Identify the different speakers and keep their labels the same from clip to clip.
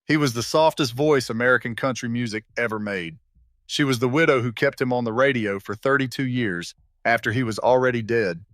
Speaker 1: He was the softest voice American country music ever made. She was the widow who kept him on the radio for 32 years after he was already dead.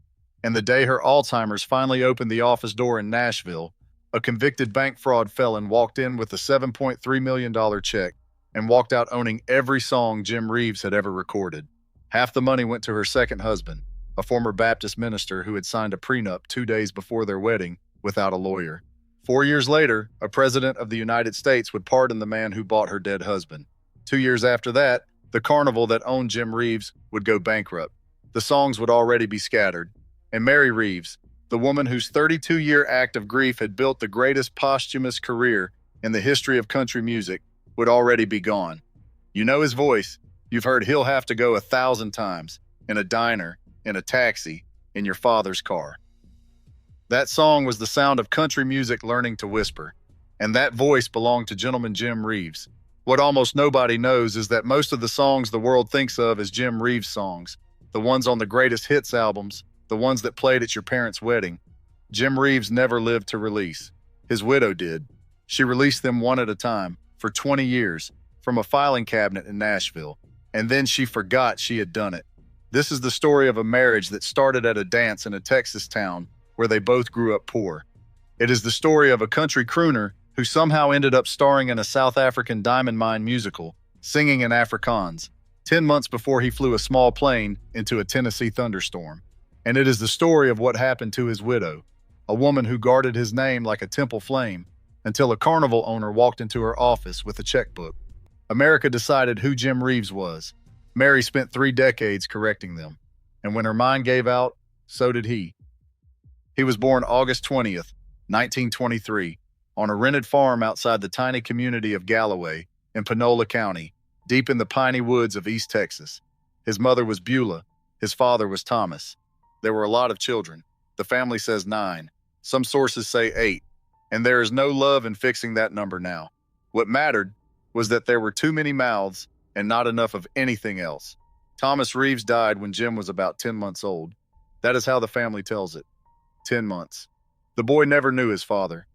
Speaker 1: And the day her Alzheimer's finally opened the office door in Nashville, a convicted bank fraud felon walked in with a $7.3 million check and walked out owning every song Jim Reeves had ever recorded. Half the money went to her second husband, a former Baptist minister who had signed a prenup 2 days before their wedding without a lawyer. 4 years later, a president of the United States would pardon the man who bought her dead husband. 2 years after that, the carnival that owned Jim Reeves would go bankrupt. The songs would already be scattered. And Mary Reeves, the woman whose 32-year act of grief had built the greatest posthumous career in the history of country music, would already be gone. You know his voice. You've heard He'll Have to Go 1,000 times, in a diner, in a taxi, in your father's car. That song was the sound of country music learning to whisper, and that voice belonged to gentleman Jim Reeves. What almost nobody knows is that most of the songs the world thinks of as Jim Reeves songs, the ones on the greatest hits albums, the ones that played at your parents' wedding, Jim Reeves never lived to release. His widow did. She released them one at a time, for 20 years, from a filing cabinet in Nashville, and then she forgot she had done it. This is the story of a marriage that started at a dance in a Texas town where they both grew up poor. It is the story of a country crooner who somehow ended up starring in a South African diamond mine musical, singing in Afrikaans, 10 months before he flew a small plane into a Tennessee thunderstorm. And it is the story of what happened to his widow, a woman who guarded his name like a temple flame until a carnival owner walked into her office with a checkbook. America decided who Jim Reeves was. Mary spent 3 decades correcting them. And when her mind gave out, so did he. He was born August 20th, 1923, on a rented farm outside the tiny community of Galloway in Panola County, deep in the piney woods of East Texas. His mother was Beulah. His father was Thomas. There were a lot of children. The family says 9. Some sources say 8. And there is no love in fixing that number now. What mattered was that there were too many mouths and not enough of anything else. Thomas Reeves died when Jim was about 10 months old. That is how the family tells it. 10 months. The boy never knew his father.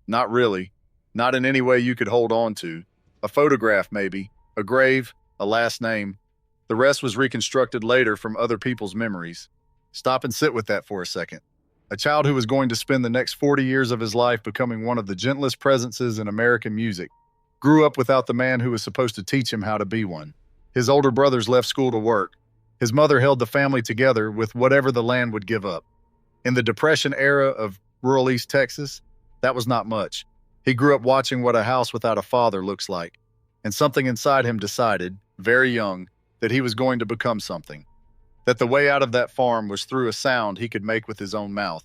Speaker 1: Not really. Not in any way you could hold on to. A photograph, maybe. A grave. A last name. The rest was reconstructed later from other people's memories. Stop and sit with that for a second. A child who was going to spend the next 40 years of his life becoming one of the gentlest presences in American music grew up without the man who was supposed to teach him how to be one. His older brothers left school to work. His mother held the family together with whatever the land would give up. In the Depression era of rural East Texas, that was not much. He grew up watching what a house without a father looks like, and something inside him decided, very young, that he was going to become something. That the way out of that farm was through a sound he could make with his own mouth.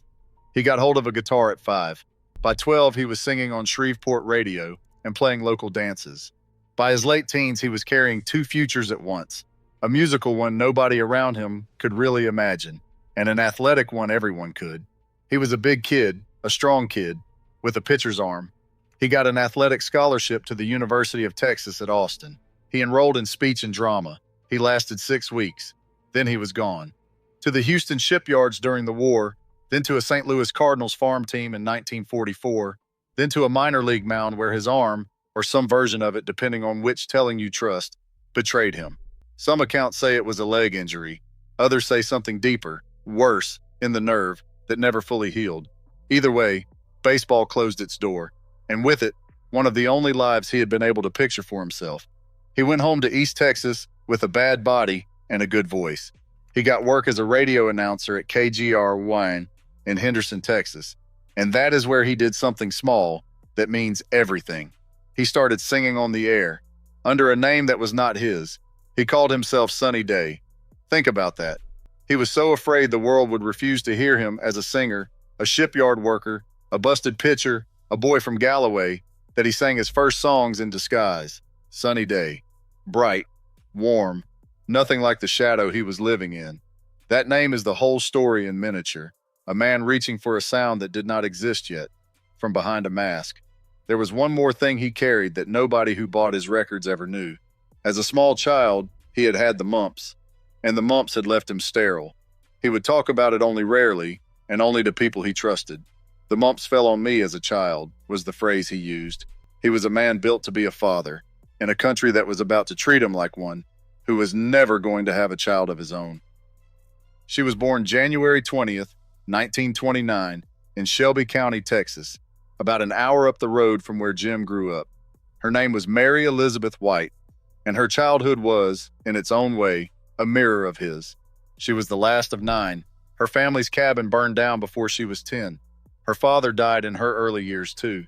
Speaker 1: He got hold of a guitar at 5. By 12, he was singing on Shreveport radio and playing local dances. By his late teens, he was carrying 2 futures at once, a musical one nobody around him could really imagine, and an athletic one everyone could. He was a big kid, a strong kid, with a pitcher's arm. He got an athletic scholarship to the University of Texas at Austin. He enrolled in speech and drama. He lasted 6 weeks. Then he was gone. To the Houston shipyards during the war, then to a St. Louis Cardinals farm team in 1944, then to a minor league mound where his arm, or some version of it depending on which telling you trust, betrayed him. Some accounts say it was a leg injury. Others say something deeper, worse, in the nerve that never fully healed. Either way, baseball closed its door, and with it, one of the only lives he had been able to picture for himself. He went home to East Texas with a bad body and a good voice. He got work as a radio announcer at KGRY in Henderson, Texas. And that is where he did something small that means everything. He started singing on the air, under a name that was not his. He called himself Sunny Day. Think about that. He was so afraid the world would refuse to hear him as a singer, a shipyard worker, a busted pitcher, a boy from Galloway, that he sang his first songs in disguise. Sunny Day. Bright. Warm. Nothing like the shadow he was living in. That name is the whole story in miniature. A man reaching for a sound that did not exist yet, from behind a mask. There was one more thing he carried that nobody who bought his records ever knew. As a small child, he had had the mumps, and the mumps had left him sterile. He would talk about it only rarely, and only to people he trusted. The mumps fell on me as a child, was the phrase he used. He was a man built to be a father, in a country that was about to treat him like one who was never going to have a child of his own. She was born January 20th, 1929, in Shelby County, Texas, about an hour up the road from where Jim grew up. Her name was Mary Elizabeth White, and her childhood was, in its own way, a mirror of his. She was the last of 9. Her family's cabin burned down before she was 10. Her father died in her early years, too.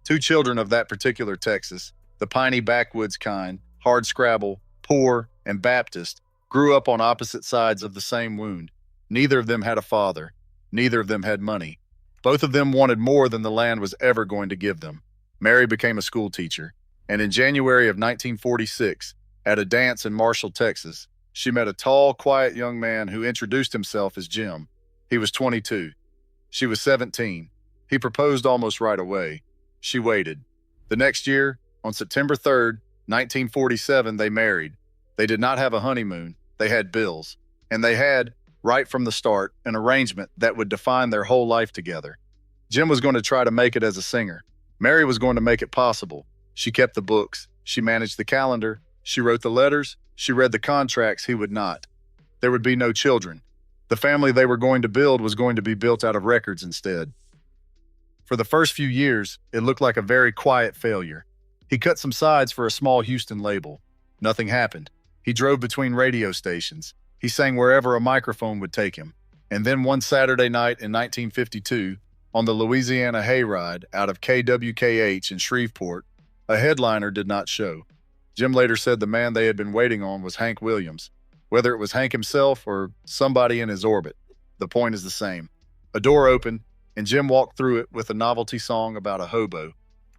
Speaker 1: 2 children of that particular Texas, the piney backwoods kind, hardscrabble, poor, and Baptist, grew up on opposite sides of the same wound. Neither of them had a father. Neither of them had money. Both of them wanted more than the land was ever going to give them. Mary became a school teacher, and in January of 1946, at a dance in Marshall, Texas, she met a tall, quiet young man who introduced himself as Jim. He was 22. She was 17. He proposed almost right away. She waited. The next year, on September 3rd, 1947, they married. They did not have a honeymoon. They had bills. And they had, right from the start, an arrangement that would define their whole life together. Jim was going to try to make it as a singer. Mary was going to make it possible. She kept the books. She managed the calendar. She wrote the letters. She read the contracts. He would not. There would be no children. The family they were going to build was going to be built out of records instead. For the first few years, it looked like a very quiet failure. He cut some sides for a small Houston label. Nothing happened. He drove between radio stations. He sang wherever a microphone would take him. And then one Saturday night in 1952, on the Louisiana Hayride out of KWKH in Shreveport, a headliner did not show. Jim later said the man they had been waiting on was Hank Williams. Whether it was Hank himself or somebody in his orbit, the point is the same. A door opened, and Jim walked through it with a novelty song about a hobo.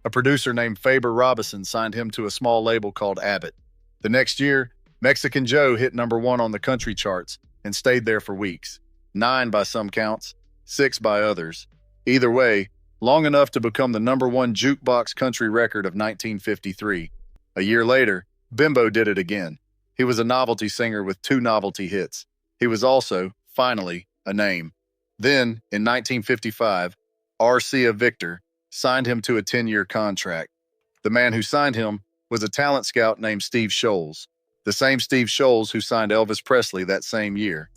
Speaker 1: A producer named Faber Robison signed him to a small label called Abbott. The next year, Mexican Joe hit #1 on the country charts and stayed there for weeks. 9 by some counts, 6 by others. Either way, long enough to become the #1 jukebox country record of 1953. A year later, Bimbo did it again. He was a novelty singer with 2 novelty hits. He was also, finally, a name. Then, in 1955, R.C. Victor signed him to a 10-year contract. The man who signed him was a talent scout named Steve Scholes, the same Steve Scholes who signed Elvis Presley that same year.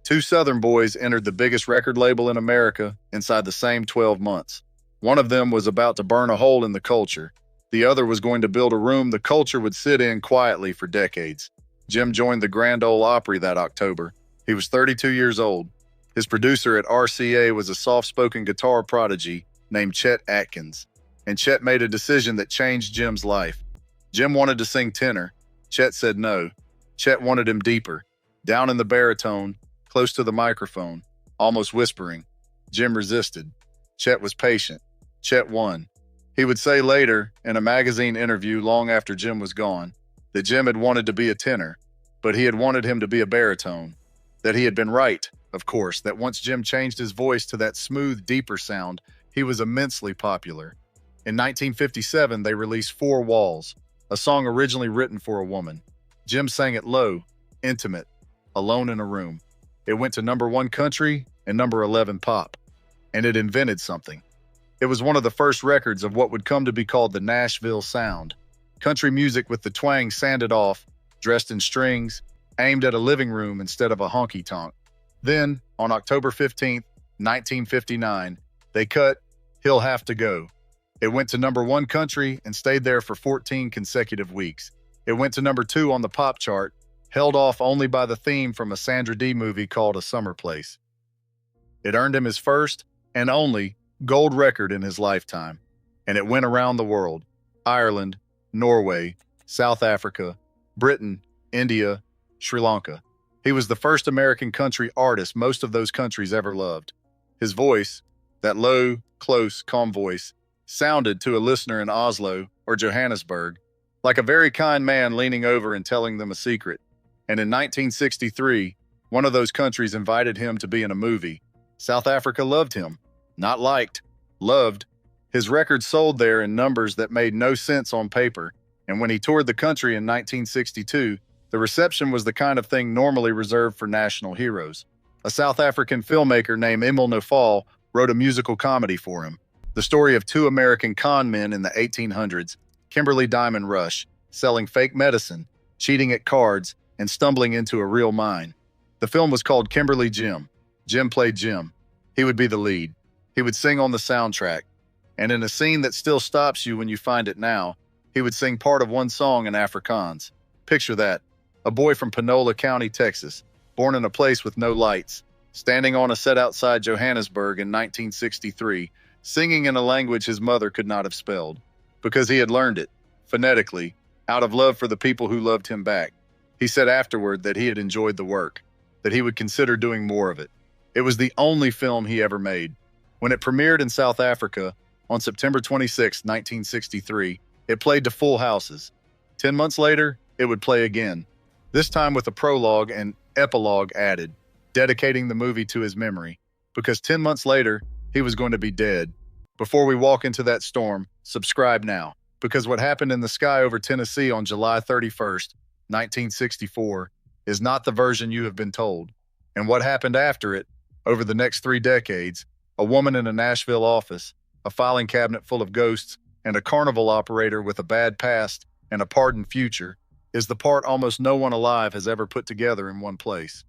Speaker 1: 2 Southern boys entered the biggest record label in America inside the same 12 months. One of them was about to burn a hole in the culture. The other was going to build a room the culture would sit in quietly for decades. Jim joined the Grand Ole Opry that October. He was 32 years old. His producer at RCA was a soft-spoken guitar prodigy named Chet Atkins, and Chet made a decision that changed Jim's life. Jim wanted to sing tenor. Chet said no. Chet wanted him deeper, down in the baritone, close to the microphone, almost whispering. Jim resisted. Chet was patient. Chet won. He would say later, in a magazine interview long after Jim was gone, that Jim had wanted to be a tenor, but he had wanted him to be a baritone. That he had been right, of course, that once Jim changed his voice to that smooth, deeper sound, he was immensely popular. In 1957, they released 4 Walls, a song originally written for a woman. Jim sang it low, intimate, alone in a room. It went to #1 country and #11 pop, and it invented something. It was one of the first records of what would come to be called the Nashville sound. Country music with the twang sanded off, dressed in strings, aimed at a living room instead of a honky-tonk. Then, on October 15th, 1959, they cut He'll Have to Go. It went to #1 country and stayed there for 14 consecutive weeks. It went to #2 on the pop chart, held off only by the theme from a Sandra Dee movie called A Summer Place. It earned him his first and only gold record in his lifetime, and it went around the world: Ireland, Norway, South Africa, Britain, India, Sri Lanka. He was the first American country artist most of those countries ever loved. His voice, that low, close, calm voice, sounded to a listener in Oslo or Johannesburg like a very kind man leaning over and telling them a secret. And in 1963, one of those countries invited him to be in a movie. South Africa loved him. Not liked, loved. His record sold there in numbers that made no sense on paper, and when he toured the country in 1962, the reception was the kind of thing normally reserved for national heroes. A South African filmmaker named Emil Nofal wrote a musical comedy for him. The story of two American con men in the 1800s, Kimberly Diamond Rush, selling fake medicine, cheating at cards, and stumbling into a real mine. The film was called Kimberly Jim. Jim played Jim. He would be the lead. He would sing on the soundtrack. And in a scene that still stops you when you find it now, he would sing part of one song in Afrikaans. Picture that. A boy from Panola County, Texas, born in a place with no lights, standing on a set outside Johannesburg in 1963, singing in a language his mother could not have spelled, because he had learned it, phonetically, out of love for the people who loved him back. He said afterward that he had enjoyed the work, that he would consider doing more of it. It was the only film he ever made. When it premiered in South Africa on September 26, 1963, it played to full houses. 10 months later, it would play again, this time with a prologue and epilogue added, dedicating the movie to his memory, because 10 months later, he was going to be dead. Before we walk into that storm, subscribe now, because what happened in the sky over Tennessee on July 31st, 1964, is not the version you have been told. And what happened after it, over the next 3 decades, a woman in a Nashville office, a filing cabinet full of ghosts, and a carnival operator with a bad past and a pardoned future, is the part almost no one alive has ever put together in one place.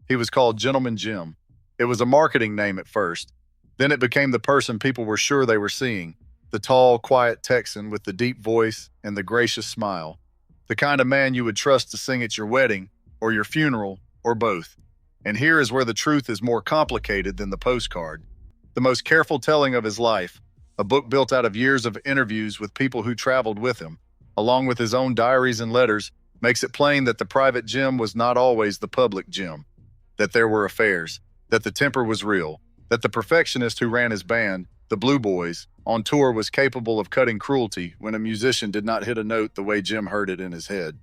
Speaker 1: He was called Gentleman Jim. It was a marketing name at first. Then it became the person people were sure they were seeing, the tall, quiet Texan with the deep voice and the gracious smile, the kind of man you would trust to sing at your wedding or your funeral or both. And here is where the truth is more complicated than the postcard. The most careful telling of his life, a book built out of years of interviews with people who traveled with him, along with his own diaries and letters, makes it plain that the private Jim was not always the public Jim, that there were affairs, that the temper was real, that the perfectionist who ran his band, the Blue Boys, on tour was capable of cutting cruelty when a musician did not hit a note the way Jim heard it in his head.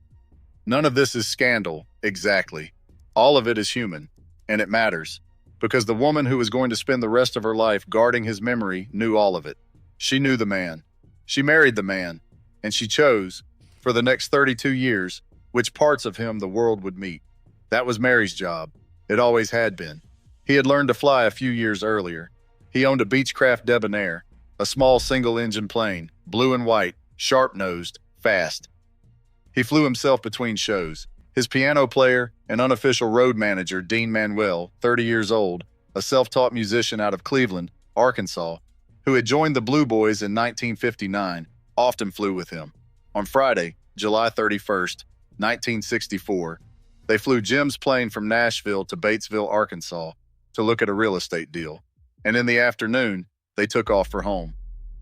Speaker 1: None of this is scandal, exactly. All of it is human, and it matters, because the woman who was going to spend the rest of her life guarding his memory knew all of it. She knew the man. She married the man. And she chose, for the next 32 years, which parts of him the world would meet. That was Mary's job. It always had been. He had learned to fly a few years earlier. He owned a Beechcraft Debonair, a small single-engine plane, blue and white, sharp-nosed, fast. He flew himself between shows. His piano player and unofficial road manager, Dean Manuel, 30 years old, a self-taught musician out of Cleveland, Arkansas, who had joined the Blue Boys in 1959, often flew with him. On Friday, July 31st, 1964, they flew Jim's plane from Nashville to Batesville, Arkansas, to look at a real estate deal. And in the afternoon, they took off for home.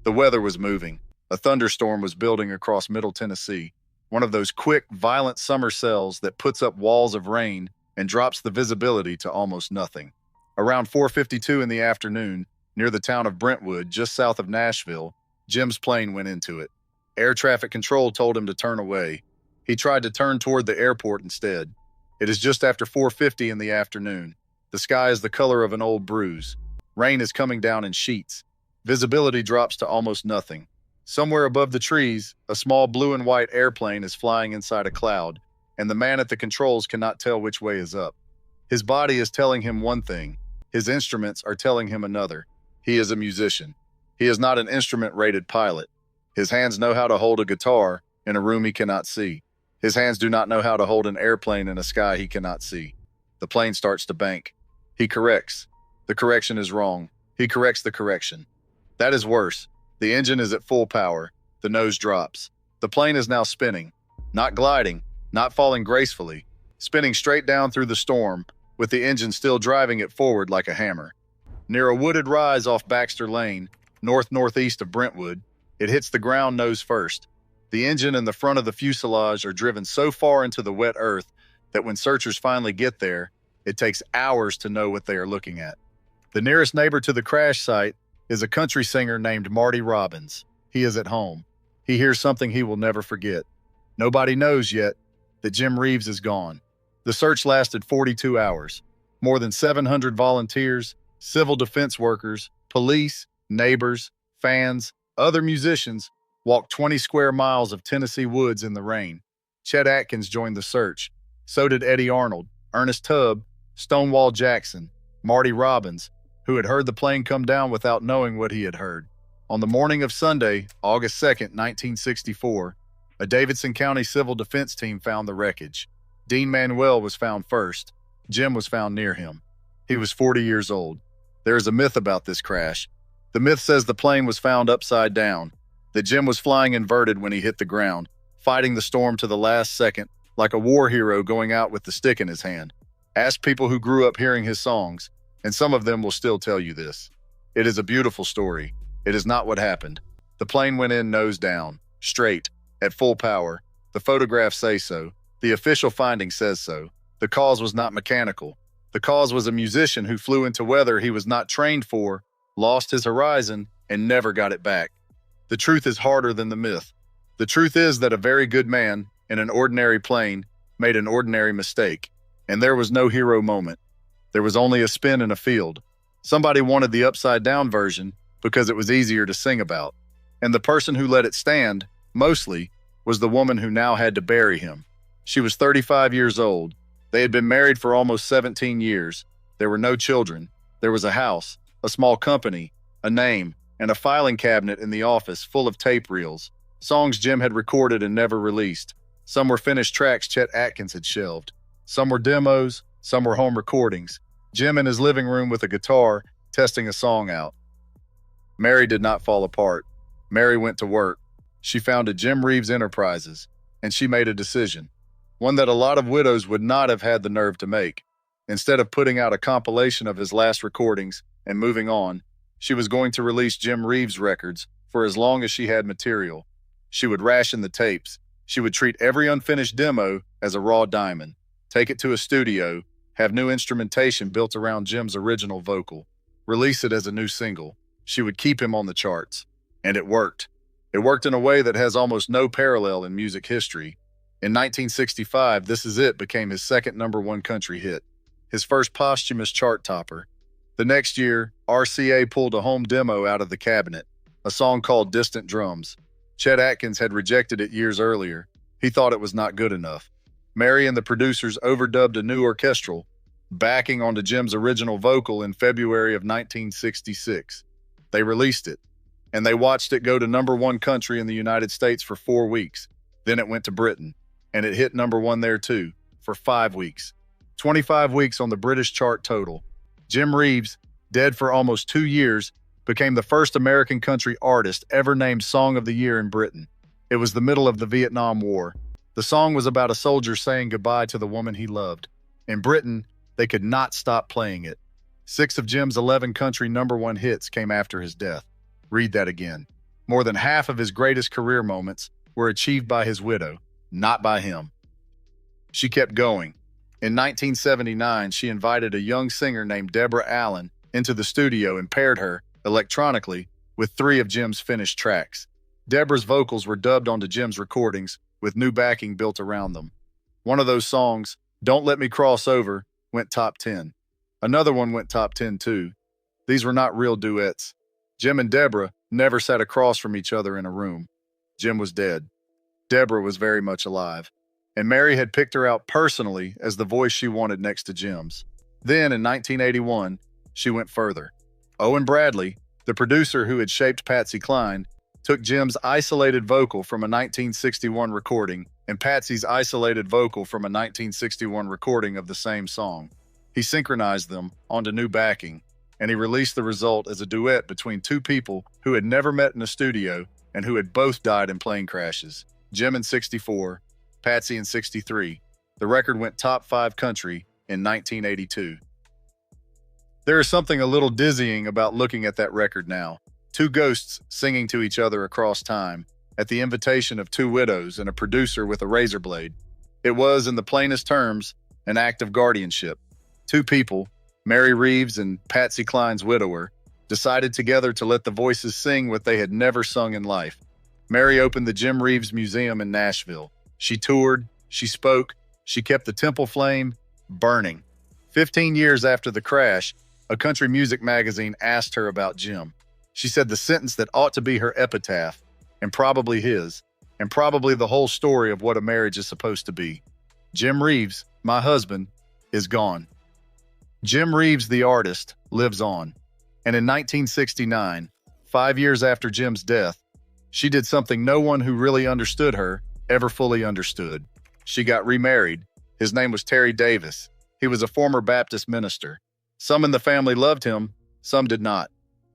Speaker 1: The weather was moving. A thunderstorm was building across Middle Tennessee, one of those quick, violent summer cells that puts up walls of rain and drops the visibility to almost nothing. Around 4:52 in the afternoon, near the town of Brentwood, just south of Nashville, Jim's plane went into it. Air traffic control told him to turn away. He tried to turn toward the airport instead. It is just after 4:50 in the afternoon. The sky is the color of an old bruise. Rain is coming down in sheets. Visibility drops to almost nothing. Somewhere above the trees, a small blue and white airplane is flying inside a cloud, and the man at the controls cannot tell which way is up. His body is telling him one thing. His instruments are telling him another. He is a musician. He is not an instrument-rated pilot. His hands know how to hold a guitar in a room he cannot see. His hands do not know how to hold an airplane in a sky he cannot see. The plane starts to bank. He corrects. The correction is wrong. He corrects the correction. That is worse. The engine is at full power. The nose drops. The plane is now spinning. Not gliding, not falling gracefully. Spinning straight down through the storm, with the engine still driving it forward like a hammer. Near a wooded rise off Baxter Lane, north-northeast of Brentwood, it hits the ground nose first. The engine and the front of the fuselage are driven so far into the wet earth that when searchers finally get there, it takes hours to know what they are looking at. The nearest neighbor to the crash site is a country singer named Marty Robbins. He is at home. He hears something he will never forget. Nobody knows yet that Jim Reeves is gone. The search lasted 42 hours. More than 700 volunteers, civil defense workers, police, neighbors, fans, other musicians walked 20 square miles of Tennessee woods in the rain. Chet Atkins joined the search. So did Eddie Arnold, Ernest Tubb, Stonewall Jackson, Marty Robbins, who had heard the plane come down without knowing what he had heard. On the morning of Sunday, August 2nd, 1964, a Davidson County Civil Defense team found the wreckage. Dean Manuel was found first. Jim was found near him. He was 40 years old. There is a myth about this crash. The myth says the plane was found upside down, that Jim was flying inverted when he hit the ground, fighting the storm to the last second, like a war hero going out with the stick in his hand. Ask people who grew up hearing his songs, and some of them will still tell you this. It is a beautiful story. It is not what happened. The plane went in nose down, straight, at full power. The photographs say so. The official finding says so. The cause was not mechanical. The cause was a musician who flew into weather he was not trained for, lost his horizon, and never got it back. The truth is harder than the myth. The truth is that a very good man, in an ordinary plane, made an ordinary mistake, and there was no hero moment. There was only a spin in a field. Somebody wanted the upside-down version because it was easier to sing about, and the person who let it stand, mostly, was the woman who now had to bury him. She was 35 years old. They had been married for almost 17 years. There were no children. There was a house, a small company, a name, and a filing cabinet in the office full of tape reels, songs Jim had recorded and never released. Some were finished tracks Chet Atkins had shelved. Some were demos, some were home recordings. Jim in his living room with a guitar, testing a song out. Mary did not fall apart. Mary went to work. She founded Jim Reeves Enterprises, and she made a decision, one that a lot of widows would not have had the nerve to make. Instead of putting out a compilation of his last recordings and moving on, she was going to release Jim Reeves records for as long as she had material. She would ration the tapes. She would treat every unfinished demo as a raw diamond, take it to a studio, have new instrumentation built around Jim's original vocal, release it as a new single. She would keep him on the charts. And it worked. It worked in a way that has almost no parallel in music history. In 1965, This Is It became his second #1 country hit, his first posthumous chart topper. The next year, RCA pulled a home demo out of the cabinet, a song called Distant Drums. Chet Atkins had rejected it years earlier. He thought it was not good enough. Mary and the producers overdubbed a new orchestral, backing onto Jim's original vocal in February of 1966. They released it, and they watched it go to #1 country in the United States for 4 weeks. Then it went to Britain, and it hit #1 there too, for 5 weeks. 25 weeks on the British chart total. Jim Reeves, dead for almost 2 years, became the first American country artist ever named Song of the Year in Britain. It was the middle of the Vietnam War. The song was about a soldier saying goodbye to the woman he loved. In Britain, they could not stop playing it. 6 of Jim's 11 country #1 hits came after his death. Read that again. More than half of his greatest career moments were achieved by his widow, not by him. She kept going. In 1979, she invited a young singer named Deborah Allen into the studio and paired her, electronically, with 3 of Jim's finished tracks. Deborah's vocals were dubbed onto Jim's recordings, with new backing built around them. One of those songs, Don't Let Me Cross Over, went top 10. Another one went top 10 too. These were not real duets. Jim and Deborah never sat across from each other in a room. Jim was dead. Deborah was very much alive, and Mary had picked her out personally as the voice she wanted next to Jim's. Then, in 1981, she went further. Owen Bradley, the producer who had shaped Patsy Cline, took Jim's isolated vocal from a 1961 recording and Patsy's isolated vocal from a 1961 recording of the same song. He synchronized them onto new backing, and he released the result as a duet between 2 people who had never met in a studio and who had both died in plane crashes. Jim in '64, Patsy in '63. The record went top 5 country in 1982. There is something a little dizzying about looking at that record now. 2 ghosts singing to each other across time, at the invitation of 2 widows and a producer with a razor blade. It was, in the plainest terms, an act of guardianship. 2 people, Mary Reeves and Patsy Cline's widower, decided together to let the voices sing what they had never sung in life. Mary opened the Jim Reeves Museum in Nashville. She toured, she spoke, she kept the temple flame burning. 15 years after the crash, a country music magazine asked her about Jim. She said the sentence that ought to be her epitaph, and probably his, and probably the whole story of what a marriage is supposed to be. Jim Reeves, my husband, is gone. Jim Reeves, the artist, lives on. And in 1969, 5 years after Jim's death, she did something no one who really understood her ever fully understood. She got remarried. His name was Terry Davis. He was a former Baptist minister. Some in the family loved him, some did not.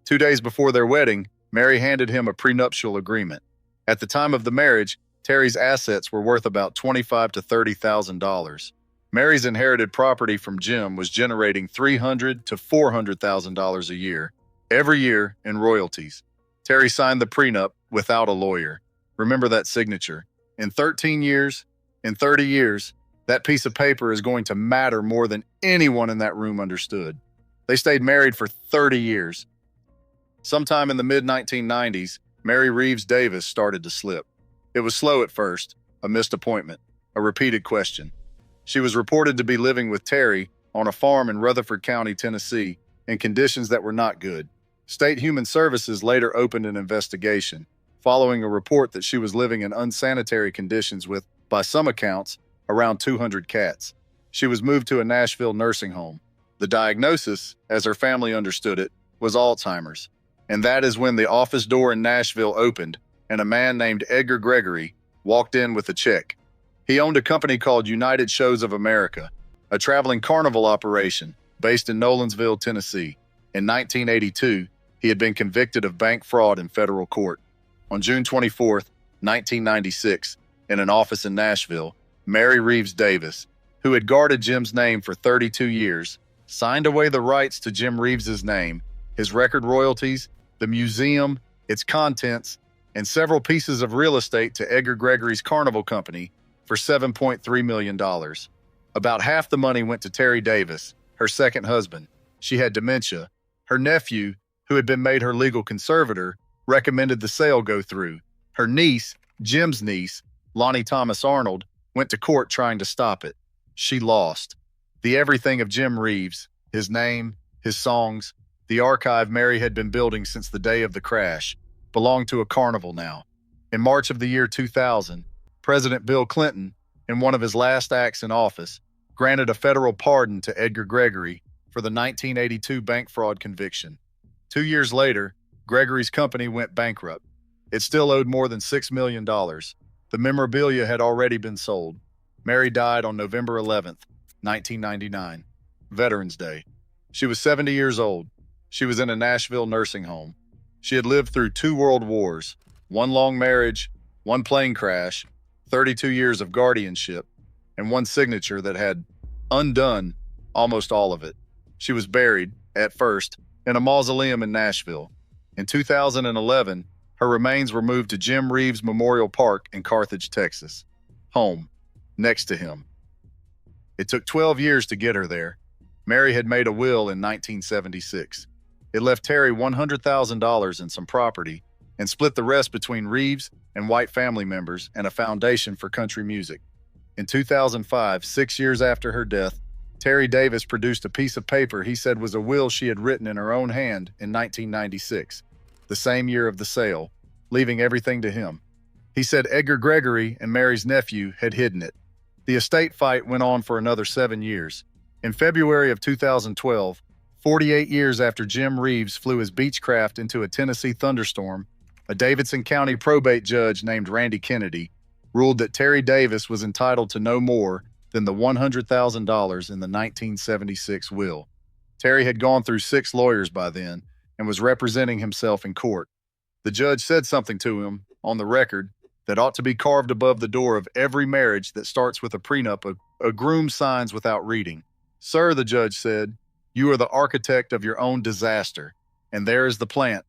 Speaker 1: 2 days before their wedding, Mary handed him a prenuptial agreement. At the time of the marriage, Terry's assets were worth about $25,000 to $30,000. Mary's inherited property from Jim was generating $300,000 to $400,000 a year, every year in royalties. Terry signed the prenup without a lawyer. Remember that signature. In 13 years, in 30 years, that piece of paper is going to matter more than anyone in that room understood. They stayed married for 30 years. Sometime in the mid-1990s, Mary Reeves Davis started to slip. It was slow at first, a missed appointment, a repeated question. She was reported to be living with Terry on a farm in Rutherford County, Tennessee, in conditions that were not good. State Human Services later opened an investigation, following a report that she was living in unsanitary conditions with, by some accounts, around 200 cats. She was moved to a Nashville nursing home. The diagnosis, as her family understood it, was Alzheimer's. And that is when the office door in Nashville opened and a man named Edgar Gregory walked in with a check. He owned a company called United Shows of America, a traveling carnival operation based in Nolensville, Tennessee. In 1982, he had been convicted of bank fraud in federal court. On June 24, 1996, in an office in Nashville, Mary Reeves Davis, who had guarded Jim's name for 32 years, signed away the rights to Jim Reeves's name, his record royalties, the museum, its contents, and several pieces of real estate to Edgar Gregory's carnival company for $7.3 million. About half the money went to Terry Davis, her second husband. She had dementia. Her nephew, who had been made her legal conservator, recommended the sale go through. Her niece, Jim's niece, Lonnie Thomas Arnold, went to court trying to stop it. She lost. The everything of Jim Reeves, his name, his songs, the archive Mary had been building since the day of the crash, belonged to a carnival now. In March of the year 2000, President Bill Clinton, in one of his last acts in office, granted a federal pardon to Edgar Gregory for the 1982 bank fraud conviction. 2 years later, Gregory's company went bankrupt. It still owed more than $6 million. The memorabilia had already been sold. Mary died on November 11th, 1999, Veterans Day. She was 70 years old. She was in a Nashville nursing home. She had lived through 2 world wars, 1 long marriage, 1 plane crash, 32 years of guardianship, and 1 signature that had undone almost all of it. She was buried, at first, in a mausoleum in Nashville. In 2011, her remains were moved to Jim Reeves Memorial Park in Carthage, Texas. Home, next to him. It took 12 years to get her there. Mary had made a will in 1976. It left Terry $100,000 in some property and split the rest between Reeves and white family members and a foundation for country music. In 2005, 6 years after her death, Terry Davis produced a piece of paper he said was a will she had written in her own hand in 1996, the same year of the sale, leaving everything to him. He said Edgar Gregory and Mary's nephew had hidden it. The estate fight went on for another 7 years. In February of 2012, 48 years after Jim Reeves flew his Beechcraft into a Tennessee thunderstorm, a Davidson County probate judge named Randy Kennedy ruled that Terry Davis was entitled to no more than the $100,000 in the 1976 will. Terry had gone through 6 lawyers by then and was representing himself in court. The judge said something to him, on the record, that ought to be carved above the door of every marriage that starts with a prenup a groom signs without reading. Sir, the judge said, you are the architect of your own disaster, and there is the plant,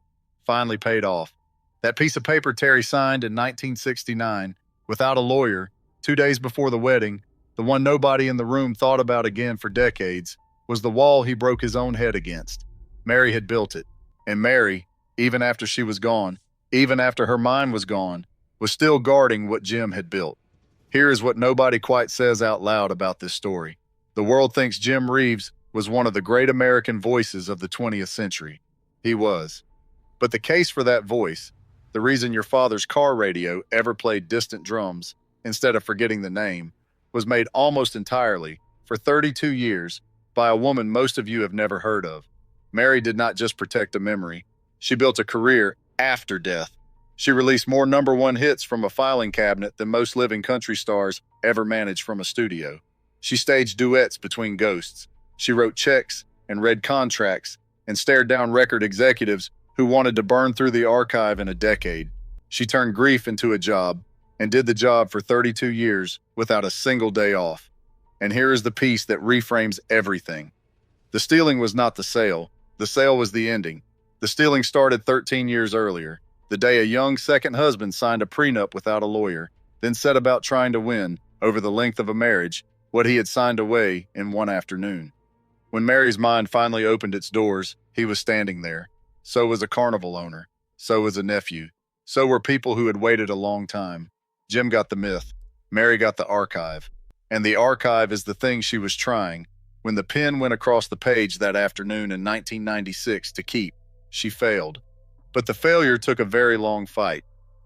Speaker 1: finally paid off. That piece of paper Terry signed in 1969, without a lawyer, 2 days before the wedding, the one nobody in the room thought about again for decades, was the wall he broke his own head against. Mary had built it, and Mary, even after she was gone, even after her mind was gone, was still guarding what Jim had built. Here is what nobody quite says out loud about this story. The world thinks Jim Reeves was one of the great American voices of the 20th century. He was. But the case for that voice, the reason your father's car radio ever played distant drums instead of forgetting the name, was made almost entirely, for 32 years, by a woman most of you have never heard of. Mary did not just protect a memory. She built a career after death. She released more number one hits from a filing cabinet than most living country stars ever managed from a studio. She staged duets between ghosts. She wrote checks and read contracts and stared down record executives who wanted to burn through the archive in a decade. She turned grief into a job and did the job for 32 years without a single day off. And here is the piece that reframes everything. The stealing was not the sale was the ending. The stealing started 13 years earlier, the day a young second husband signed a prenup without a lawyer, then set about trying to win, over the length of a marriage, what he had signed away in one afternoon. When Mary's mind finally opened its doors, he was standing there. So was a carnival owner. So was a nephew. So were people who had waited a long time. Jim got the myth. Mary got the archive. And the archive is the thing she was trying, when the pen went across the page that afternoon in 1996, to keep. She failed. But the failure took a very long fight.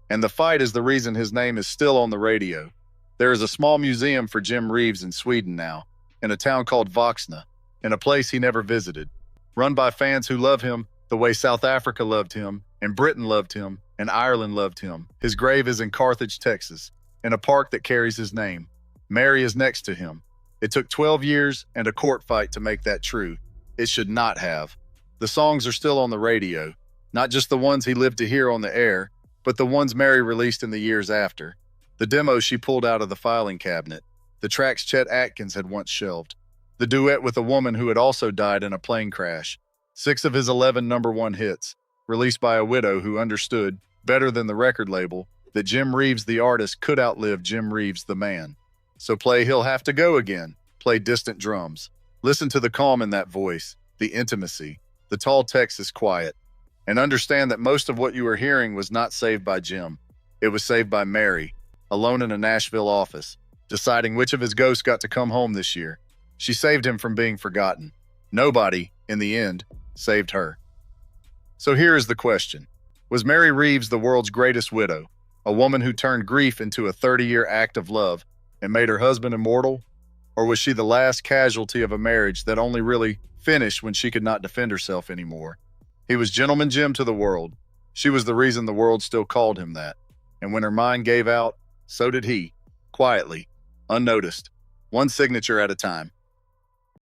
Speaker 1: And the fight is the reason his name is still on the radio. There is a small museum for Jim Reeves in Sweden now, in a town called Voxna, in a place he never visited, run by fans who love him the way South Africa loved him, and Britain loved him, and Ireland loved him. His grave is in Carthage, Texas, in a park that carries his name. Mary is next to him. It took 12 years and a court fight to make that true. It should not have. The songs are still on the radio, not just the ones he lived to hear on the air, but the ones Mary released in the years after. The demos she pulled out of the filing cabinet, the tracks Chet Atkins had once shelved, the duet with a woman who had also died in a plane crash, 6 of his 11 number one hits, released by a widow who understood, better than the record label, that Jim Reeves the artist could outlive Jim Reeves the man. So play He'll Have to Go Again, play Distant Drums. Listen to the calm in that voice, the intimacy, the tall Texas quiet, and understand that most of what you are hearing was not saved by Jim. It was saved by Mary, alone in a Nashville office, deciding which of his ghosts got to come home this year. She saved him from being forgotten. Nobody, in the end, saved her. So here is the question. Was Mary Reeves the world's greatest widow, a woman who turned grief into a 30-year act of love and made her husband immortal? Or was she the last casualty of a marriage that only really finished when she could not defend herself anymore? He was Gentleman Jim to the world. She was the reason the world still called him that. And when her mind gave out, so did he, quietly, unnoticed, one signature at a time.